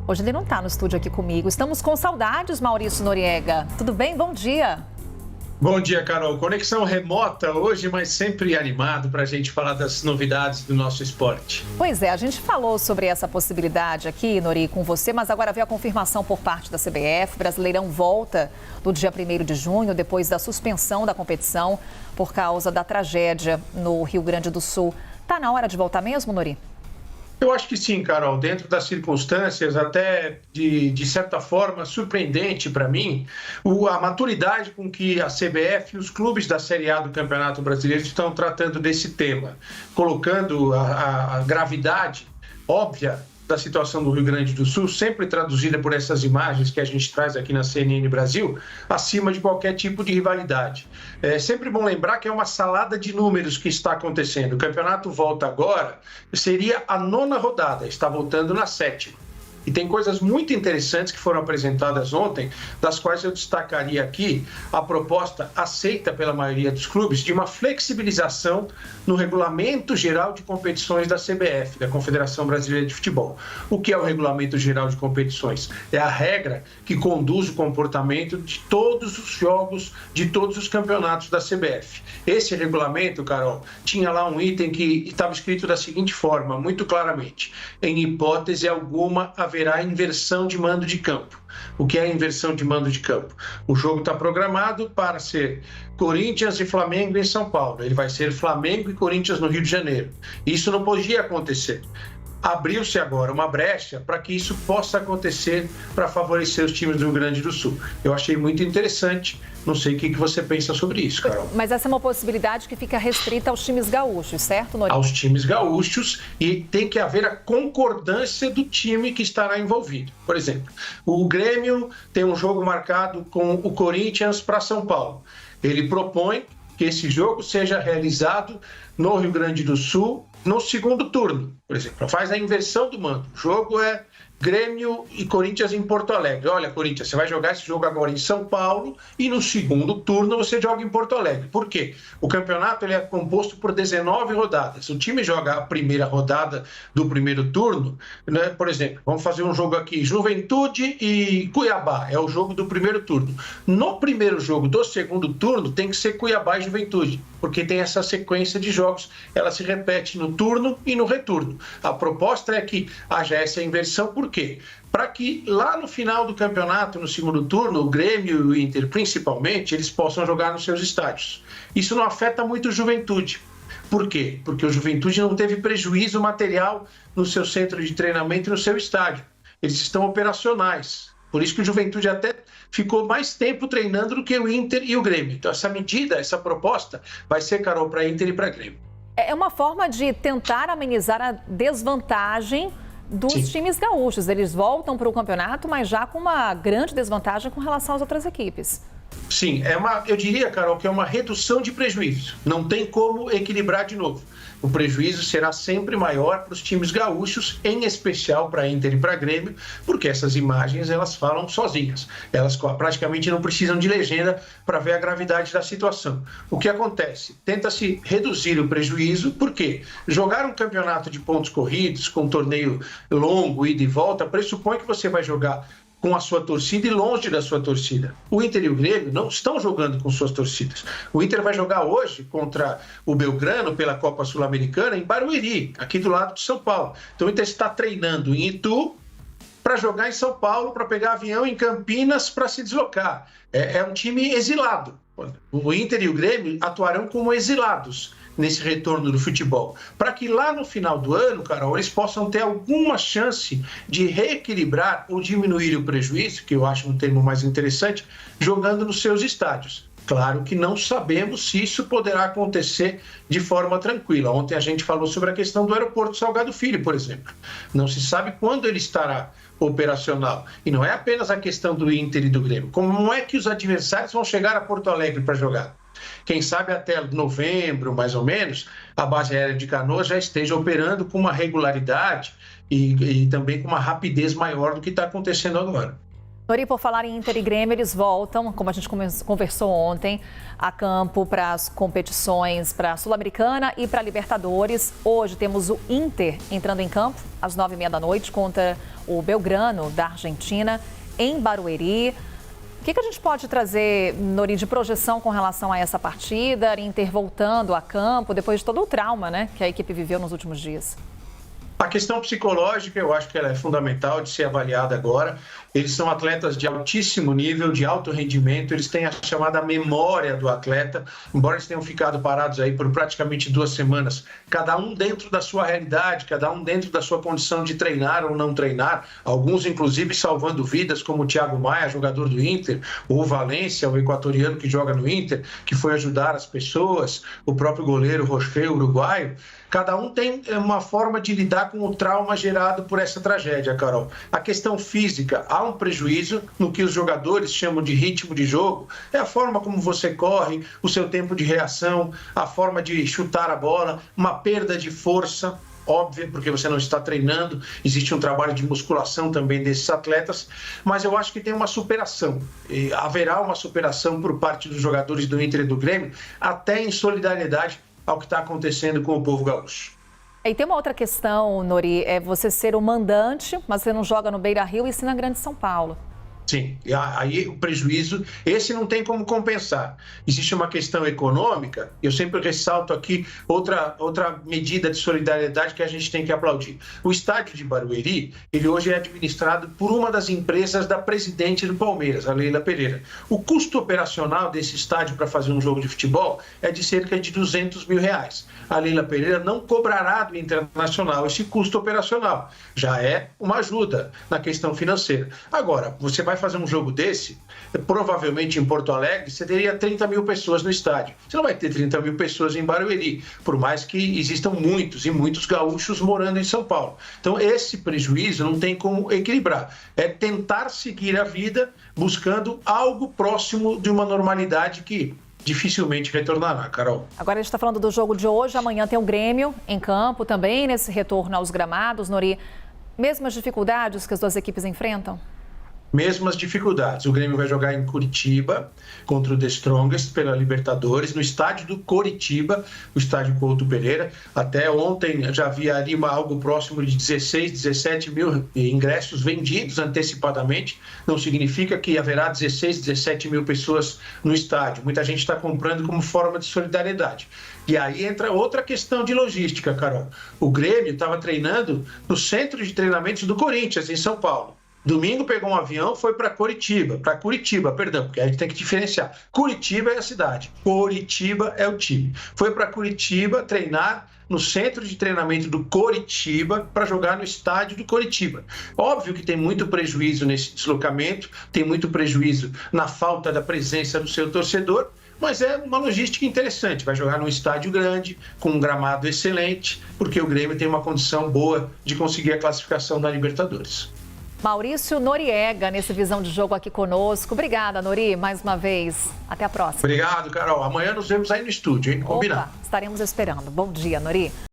Hoje ele não está no estúdio aqui comigo. Estamos com saudades, Maurício Noriega. Tudo bem? Bom dia. Bom dia, Carol. Conexão remota hoje, mas sempre animado para a gente falar das novidades do nosso esporte. Pois é, a gente falou sobre essa possibilidade aqui, Nori, com você, mas agora veio a confirmação por parte da CBF. O Brasileirão volta no dia 1º de junho, depois da suspensão da competição por causa da tragédia no Rio Grande do Sul. Tá na hora de voltar mesmo, Nori? Eu acho que sim, Carol. Dentro das circunstâncias, até de certa forma, surpreendente para mim, a maturidade com que a CBF e os clubes da Série A do Campeonato Brasileiro estão tratando desse tema, colocando a gravidade óbvia da situação do Rio Grande do Sul, sempre traduzida por essas imagens que a gente traz aqui na CNN Brasil, acima de qualquer tipo de rivalidade. É sempre bom lembrar que é uma salada de números que está acontecendo. O campeonato volta agora, seria a 9ª rodada, está voltando na 7ª. E tem coisas muito interessantes que foram apresentadas ontem, das quais eu destacaria aqui a proposta aceita pela maioria dos clubes de uma flexibilização no Regulamento Geral de Competições da CBF, da Confederação Brasileira de Futebol. O que é o Regulamento Geral de Competições? É a regra que conduz o comportamento de todos os jogos, de todos os campeonatos da CBF. Esse regulamento, Carol, tinha lá um item que estava escrito da seguinte forma, muito claramente: em hipótese alguma haverá inversão de mando de campo. O que é a inversão de mando de campo? O jogo está programado para ser Corinthians e Flamengo em São Paulo. Ele vai ser Flamengo e Corinthians no Rio de Janeiro. Isso não podia acontecer. Abriu-se agora uma brecha para que isso possa acontecer para favorecer os times do Rio Grande do Sul. Eu achei muito interessante. Não sei o que você pensa sobre isso, Carol. Mas essa é uma possibilidade que fica restrita aos times gaúchos, certo, Noriega? Aos times gaúchos, e tem que haver a concordância do time que estará envolvido. Por exemplo, o Grêmio tem um jogo marcado com o Corinthians para São Paulo. Ele propõe que esse jogo seja realizado no Rio Grande do Sul no segundo turno, por exemplo. Faz a inversão do mando. O jogo é Grêmio e Corinthians em Porto Alegre. Olha, Corinthians, você vai jogar esse jogo agora em São Paulo e no segundo turno você joga em Porto Alegre. Por quê? O campeonato ele é composto por 19 rodadas. O time joga a primeira rodada do primeiro turno, né? Por exemplo, vamos fazer um jogo aqui, Juventude e Cuiabá, é o jogo do primeiro turno. No primeiro jogo do segundo turno tem que ser Cuiabá e Juventude, porque tem essa sequência de jogos, ela se repete no turno e no retorno. A proposta é que haja essa inversão. Por quê? Para que lá no final do campeonato, no segundo turno, o Grêmio e o Inter, principalmente, eles possam jogar nos seus estádios. Isso não afeta muito o Juventude. Por quê? Porque o Juventude não teve prejuízo material no seu centro de treinamento e no seu estádio. Eles estão operacionais. Por isso que o Juventude até ficou mais tempo treinando do que o Inter e o Grêmio. Então, essa medida, essa proposta, vai ser, Carol, para Inter e para Grêmio. É uma forma de tentar amenizar a desvantagem dos times gaúchos. Eles voltam para o campeonato, mas já com uma grande desvantagem com relação às outras equipes. Sim, eu diria, Carol, que é uma redução de prejuízo. Não tem como equilibrar de novo. O prejuízo será sempre maior para os times gaúchos, em especial para Inter e para Grêmio, porque essas imagens elas falam sozinhas. Elas praticamente não precisam de legenda para ver a gravidade da situação. O que acontece? Tenta-se reduzir o prejuízo, porque jogar um campeonato de pontos corridos, com um torneio longo, ida e volta, pressupõe que você vai jogar com a sua torcida e longe da sua torcida. O Inter e o Grêmio não estão jogando com suas torcidas. O Inter vai jogar hoje contra o Belgrano pela Copa Sul-Americana em Barueri, aqui do lado de São Paulo. Então o Inter está treinando em Itu para jogar em São Paulo, para pegar avião em Campinas para se deslocar. É um time exilado. O Inter e o Grêmio atuarão como exilados nesse retorno do futebol, para que lá no final do ano, Carol, eles possam ter alguma chance de reequilibrar ou diminuir o prejuízo, que eu acho um termo mais interessante, jogando nos seus estádios. Claro que não sabemos se isso poderá acontecer de forma tranquila. Ontem a gente falou sobre a questão do aeroporto Salgado Filho, por exemplo. Não se sabe quando ele estará operacional. E não é apenas a questão do Inter e do Grêmio. Como é que os adversários vão chegar a Porto Alegre para jogar? Quem sabe até novembro, mais ou menos, a base aérea de Canoas já esteja operando com uma regularidade e também com uma rapidez maior do que está acontecendo agora. Nori, por falar em Inter e Grêmio, eles voltam, como a gente conversou ontem, a campo para as competições para a Sul-Americana e para a Libertadores. Hoje temos o Inter entrando em campo às 9h30 da noite contra o Belgrano, da Argentina, em Barueri. O que a gente pode trazer, Nori, de projeção com relação a essa partida? Inter voltando a campo depois de todo o trauma, né, que a equipe viveu nos últimos dias. A questão psicológica, eu acho que ela é fundamental de ser avaliada agora. Eles são atletas de altíssimo nível, de alto rendimento, eles têm a chamada memória do atleta, embora eles tenham ficado parados aí por praticamente 2 semanas, cada um dentro da sua realidade, cada um dentro da sua condição de treinar ou não treinar, alguns inclusive salvando vidas, como o Thiago Maia, jogador do Inter, o Valência, o equatoriano que joga no Inter, que foi ajudar as pessoas, o próprio goleiro Rocher, uruguaio. Cada um tem uma forma de lidar com o trauma gerado por essa tragédia, Carol. A questão física, há um prejuízo no que os jogadores chamam de ritmo de jogo. É a forma como você corre, o seu tempo de reação, a forma de chutar a bola, uma perda de força, óbvia, porque você não está treinando. Existe um trabalho de musculação também desses atletas, mas eu acho que tem uma superação. E haverá uma superação por parte dos jogadores do Inter e do Grêmio, até em solidariedade ao que está acontecendo com o povo gaúcho. E tem uma outra questão, Nori, é você ser o mandante, mas você não joga no Beira-Rio e sim na Grande São Paulo. Sim, e aí o prejuízo, esse não tem como compensar. Existe uma questão econômica, eu sempre ressalto aqui outra medida de solidariedade que a gente tem que aplaudir. O estádio de Barueri, ele hoje é administrado por uma das empresas da presidente do Palmeiras, a Leila Pereira. O custo operacional desse estádio para fazer um jogo de futebol é de cerca de R$200 mil. A Leila Pereira não cobrará do Internacional esse custo operacional. Já é uma ajuda na questão financeira. Agora, você vai fazer um jogo desse, provavelmente em Porto Alegre, você teria 30 mil pessoas no estádio. Você não vai ter 30 mil pessoas em Barueri, por mais que existam muitos e muitos gaúchos morando em São Paulo. Então, esse prejuízo não tem como equilibrar. É tentar seguir a vida buscando algo próximo de uma normalidade que dificilmente retornará, Carol. Agora a gente está falando do jogo de hoje, amanhã tem o Grêmio em campo também, nesse retorno aos gramados. Nori, mesmas dificuldades que as duas equipes enfrentam? Mesmas dificuldades. O Grêmio vai jogar em Curitiba contra o The Strongest pela Libertadores, no estádio do Coritiba, o estádio Couto Pereira. Até ontem já havia ali algo próximo de 16, 17 mil ingressos vendidos antecipadamente. Não significa que haverá 16, 17 mil pessoas no estádio. Muita gente está comprando como forma de solidariedade. E aí entra outra questão de logística, Carol. O Grêmio estava treinando no centro de treinamentos do Corinthians, em São Paulo. Domingo pegou um avião, foi para Curitiba, porque a gente tem que diferenciar. Curitiba é a cidade, Coritiba é o time. Foi para Curitiba treinar no centro de treinamento do Coritiba para jogar no estádio do Coritiba. Óbvio que tem muito prejuízo nesse deslocamento, tem muito prejuízo na falta da presença do seu torcedor, mas é uma logística interessante. Vai jogar num estádio grande, com um gramado excelente, porque o Grêmio tem uma condição boa de conseguir a classificação na Libertadores. Maurício Noriega, nesse Visão de Jogo aqui conosco. Obrigada, Nori, mais uma vez. Até a próxima. Obrigado, Carol. Amanhã nos vemos aí no estúdio, hein? Combinado. Estaremos esperando. Bom dia, Nori.